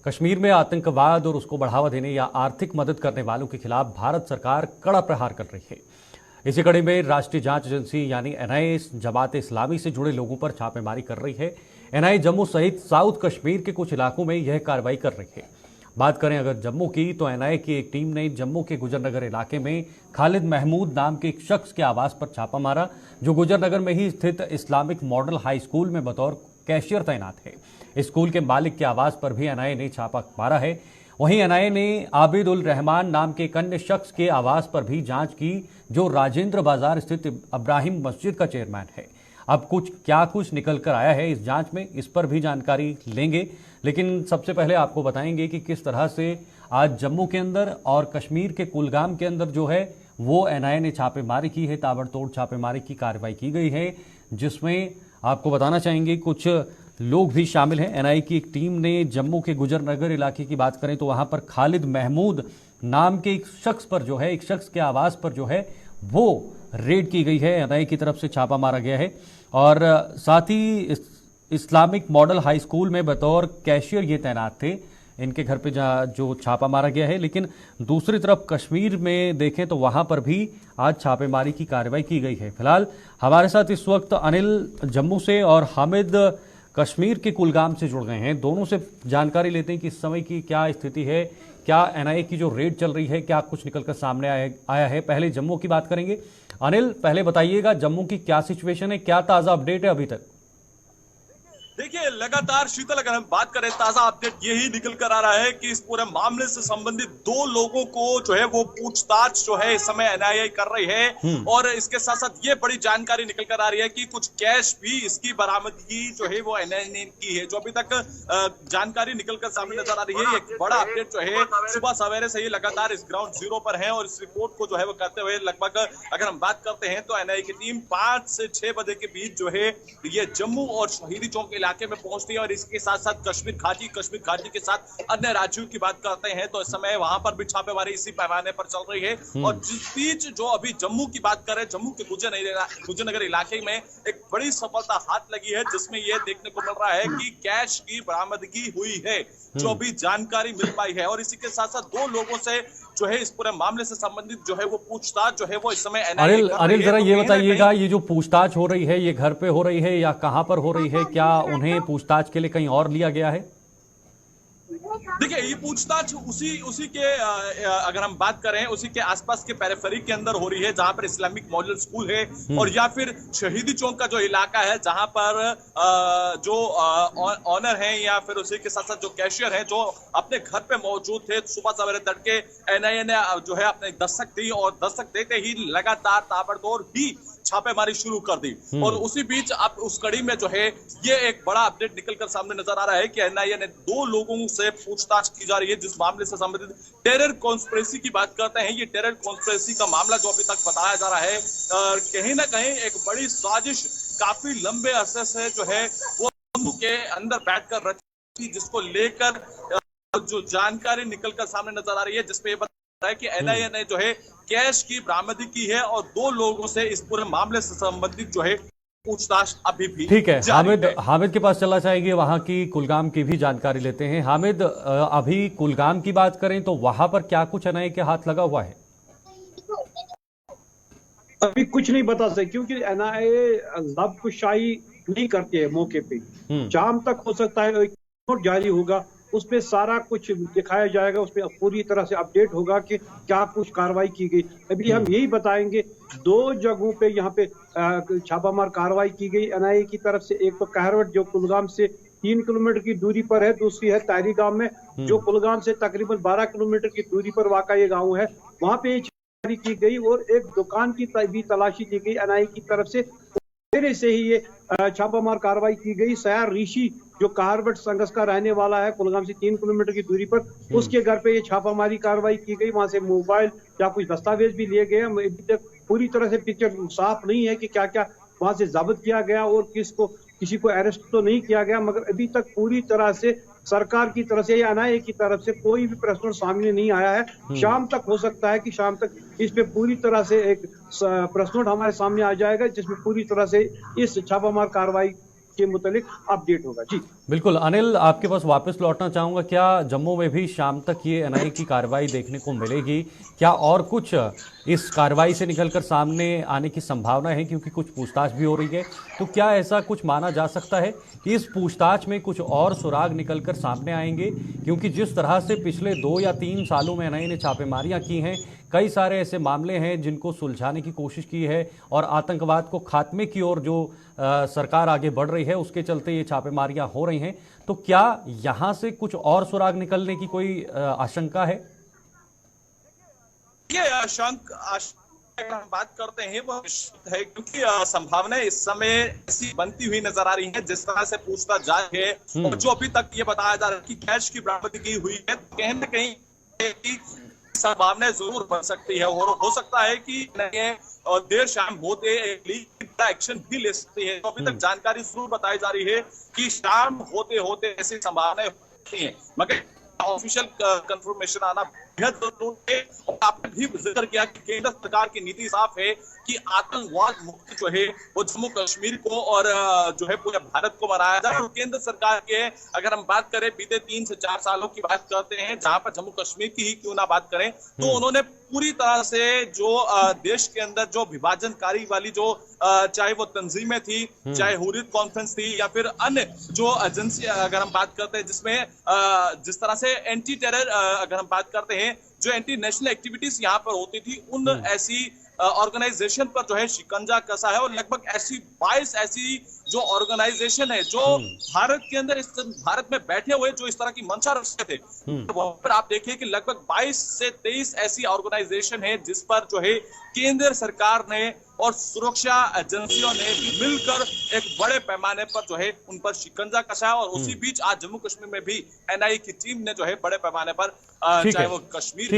कश्मीर में आतंकवाद और उसको बढ़ावा देने या आर्थिक मदद करने वालों के खिलाफ भारत सरकार कड़ा प्रहार कर रही है। इसी कड़ी में राष्ट्रीय जांच एजेंसी यानी एनआईए जमात इस्लामी से जुड़े लोगों पर छापेमारी कर रही है। एनआईए जम्मू सहित साउथ कश्मीर के कुछ इलाकों में यह कार्रवाई कर रही है। बात करें अगर जम्मू की, तो एनआईए की एक टीम ने जम्मू के गुजरनगर इलाके में खालिद महमूद नाम के एक शख्स के आवास पर छापा मारा, जो गुजरनगर में ही स्थित इस्लामिक मॉडल हाई स्कूल में बतौर कैशियर तैनात है। इस स्कूल के मालिक के आवास पर भी एनआईए ने छापा मारा है। वहीं एनआईए ने आबिद उल रहमान नाम के एक अन्य शख्स के आवास पर भी जांच की, जो राजेंद्र बाजार स्थित इब्राहिम मस्जिद का चेयरमैन है। अब कुछ निकल कर आया है इस जांच में, इस पर भी जानकारी लेंगे। लेकिन सबसे पहले आपको बताएंगे कि किस तरह से आज जम्मू के अंदर और कश्मीर के कुलगाम के अंदर जो है वो एनआईए ने छापेमारी की है, ताबड़तोड़ छापेमारी की कार्रवाई की गई है, जिसमें आपको बताना चाहेंगे कुछ लोग भी शामिल हैं। एनआईए की एक टीम ने जम्मू के गुजरनगर इलाके की बात करें तो वहां पर खालिद महमूद नाम के एक शख्स पर जो है, एक शख्स के आवास पर जो है वो रेड की गई है। एनआईए की तरफ से छापा मारा गया है और साथ ही इस्लामिक मॉडल हाई स्कूल में बतौर कैशियर ये तैनात थे। इनके घर पे जो छापा मारा गया है। लेकिन दूसरी तरफ कश्मीर में देखें तो वहां पर भी आज छापेमारी की कार्रवाई की गई है। फिलहाल हमारे साथ इस वक्त अनिल जम्मू से और हामिद कश्मीर के कुलगाम से जुड़ गए हैं। दोनों से जानकारी लेते हैं कि इस समय की क्या स्थिति है, क्या एनआईए की जो रेड चल रही है क्या कुछ निकलकर सामने आया है। पहले जम्मू की बात करेंगे। अनिल, पहले बताइएगा जम्मू की क्या सिचुएशन है, क्या ताजा अपडेट है अभी तक? देखिए, लगातार शीतल, अगर हम बात करें, ताजा अपडेट यही निकल कर आ रहा है कि इस पूरे मामले से संबंधित 2 लोगों को जो है वो पूछताछ जो है इस समय एनआईए कर रही है। और इसके साथ साथ ये बड़ी जानकारी निकल कर आ रही है कि कुछ कैश भी इसकी बरामदगी जो है वो एनआईए ने की है। जो अभी तक जानकारी निकल कर सामने नजर आ रही है, एक बड़ा अपडेट जो है सुबह सवेरे से ही लगातार इस ग्राउंड जीरो पर है और इस रिपोर्ट को जो है वो करते हुए लगभग अगर हम बात करते हैं तो एनआईए की टीम 5 से 6 बजे के बीच जो है ये जम्मू और शहीदी चौक इलाके में पहुंचती है। और इसके साथ साथ कश्मीर घाटी के साथ अन्य राज्यों की बात करते हैं तो इस समय वहां पर भी छापेमारी इसी पैमाने पर चल रही है। और जिस बीच जो अभी जम्मू की बात करें, जम्मू के गुजरनगर इलाके में एक बड़ी सफलता हाथ लगी है, जिसमें यह देखने को मिल रहा है कि कैश की बरामदगी हुई है, जो अभी जानकारी मिल पाई है। और इसी के साथ साथ 2 लोगों से जो है इस पूरे मामले से संबंधित जो है वो पूछताछ जो है वो इस समय अनिल जरा ये बताइएगा, ये जो पूछताछ हो रही है ये घर पे हो रही है या कहां पर हो रही है? क्या उन्हें पूछताछ के लिए कहीं और लिया गया है? देखिए, ये पूछताछ उसी के अगर हम बात करें उसी के आसपास के पेरिफेरी के अंदर हो रही है, जहां पर इस्लामिक मॉडल स्कूल है और या फिर शहीदी चौक का जो इलाका है, जहां पर जो ऑनर है या फिर उसी के साथ साथ जो कैशियर है जो अपने घर पे मौजूद थे। सुबह सवेरे तड़के एनआईए ने जो है अपने दस्तक दी और दस्तक देते ही लगातार ताबड़तोड़ ही छापेमारी शुरू कर दी। और उसी बीच अब उस कड़ी में जो है ये एक बड़ा अपडेट निकलकर सामने नजर आ रहा है कि एनआईए ने 2 लोगों से पूछताछ की जा रही है, जिस मामले से संबंधित टेरर कॉन्स्पिरेसी की बात करते हैं। ये टेरर कॉन्स्पिरेसी का मामला जो अभी तक बताया जा रहा है, कहीं ना कहीं एक बड़ी साजिश काफी लंबे अरसे से जो है वो के अंदर बैठकर रची, जिसको लेकर जो जानकारी निकलकर सामने नजर आ रही है, जिसपे है कि एनआईए ने जो है कैश की बरामदगी की है और 2 लोगों से इस पूरे मामले से संबंधित जो है पूछताछ अभी भी ठीक है। हामिद के पास चलना चाहेंगे, वहां की कुलगाम की भी जानकारी लेते हैं। हामिद, अभी कुलगाम की बात करें तो वहां पर क्या कुछ एनआईए के हाथ लगा हुआ है? अभी कुछ नहीं बता सकते क्योंकि एनआईए जब्तशाही नहीं करती है मौके पे। शाम तक हो सकता है रिपोर्ट जारी होगा, उसमें सारा कुछ दिखाया जाएगा, उसमें पूरी तरह से अपडेट होगा कि क्या कुछ कार्रवाई की गई। अभी हम यही बताएंगे 2 जगहों पे यहाँ पे छापामार कार्रवाई की गई एनआईए की तरफ से। एक तो कहरवट जो कुलगाम से 3 किलोमीटर की दूरी पर है, दूसरी है तारी गांव में जो कुलगाम से तकरीबन 12 किलोमीटर की दूरी पर वाक़ा ये गाँव है। वहाँ पे छापेमारी की गई और एक दुकान की भी तलाशी ली गई एनआईए की तरफ से। पहले से ही ये छापामार कार्रवाई की गई। सयार ऋषि जो कहरवट संघर्ष का रहने वाला है, कुलगाम से 3 किलोमीटर की दूरी पर, उसके घर पे ये छापामारी कार्रवाई की गई। वहां से मोबाइल या कुछ दस्तावेज भी लिए गए। अभी तक पूरी तरह से पिक्चर साफ नहीं है कि क्या क्या वहां से जब्त किया गया और किसी को अरेस्ट तो नहीं किया गया, मगर अभी तक पूरी तरह से सरकार की तरफ से या एनआईए की तरफ से कोई भी प्रश्न सामने नहीं आया है। शाम तक हो सकता है कि शाम तक इस पे पूरी तरह से एक प्रश्न हमारे सामने आ जाएगा, जिसमें पूरी तरह से इस छापामार कार्रवाई के मुतालिक अपडेट होगा। जी बिल्कुल अनिल, आपके पास वापस लौटना चाहूंगा। क्या जम्मू में भी शाम तक ये एनआईए की कार्रवाई देखने को मिलेगी? क्या और कुछ इस कार्रवाई से निकलकर सामने आने की संभावना है, क्योंकि कुछ पूछताछ भी हो रही है? तो क्या ऐसा कुछ माना जा सकता है कि इस पूछताछ में कुछ और सुराग निकलकर सामने आएंगे? क्योंकि जिस तरह से पिछले 2 या 3 सालों में एनआईए ने छापेमारियां की हैं, कई सारे ऐसे मामले हैं जिनको सुलझाने की कोशिश की है और आतंकवाद को खात्मे की ओर जो सरकार आगे बढ़ रही है उसके चलते ये छापेमारियां हो रही हैं। तो क्या यहां से कुछ और सुराग निकलने की कोई आशंका है? ये अगर हम बात करते हैं वो निश्चित है, क्योंकि संभावना इस समय ऐसी बनती हुई नजर आ रही है जिस तरह से पूछताछ जारी है और जो अभी तक ये बताया जा रहा है कि कैश की बरामदगी हुई है, कहीं न कहीं संभावना जरूर बन सकती है और हो सकता है कि और देर शाम होते एक्शन भी ले सकती है। तो अभी तक जानकारी जरूर बताई जा रही है कि शाम होते होते ऐसी संभावनाएं होती है, मगर ऑफिशियल कंफर्मेशन आना बेहद जरूरी है। और आपने भी जिक्र किया कि केंद्र सरकार की नीति साफ है कि आतंकवाद मुक्त जो है वो जम्मू कश्मीर को और जो है पूरे भारत को बनाया जाए। और केंद्र सरकार के अगर हम बात करें बीते 3 से 4 सालों की बात करते हैं, जहां पर जम्मू कश्मीर की ही क्यों ना बात करें, तो उन्होंने पूरी तरह से जो देश के अंदर जो विभाजनकारी वाली जो चाहे वो तंजीमें थी, चाहे हुर्रियत कॉन्फ्रेंस थी या फिर अन्य जो एजेंसी अगर हम बात करते हैं, जिसमें जिस तरह से एंटी टेरर अगर हम बात करते हैं, जो एंटी नेशनल एक्टिविटीज यहाँ पर होती थी, उन ऐसी ऑर्गेनाइजेशन पर जो है शिकंजा कसा है। और लगभग ऐसी 22 ऐसी जो ऑर्गेनाइजेशन है जो भारत के अंदर भारत में बैठे हुए जो इस तरह की मंशा रखते थे, वहां पर आप देखिए कि लगभग 22 से 23 ऐसी ऑर्गेनाइजेशन है जिस पर जो है केंद्र सरकार ने और सुरक्षा एजेंसियों ने मिलकर एक बड़े पैमाने पर जो है उन पर शिकंजा कसा है। और उसी बीच आज जम्मू कश्मीर में भी एनआईए की टीम ने जो है बड़े पैमाने पर चाहे वो कश्मीर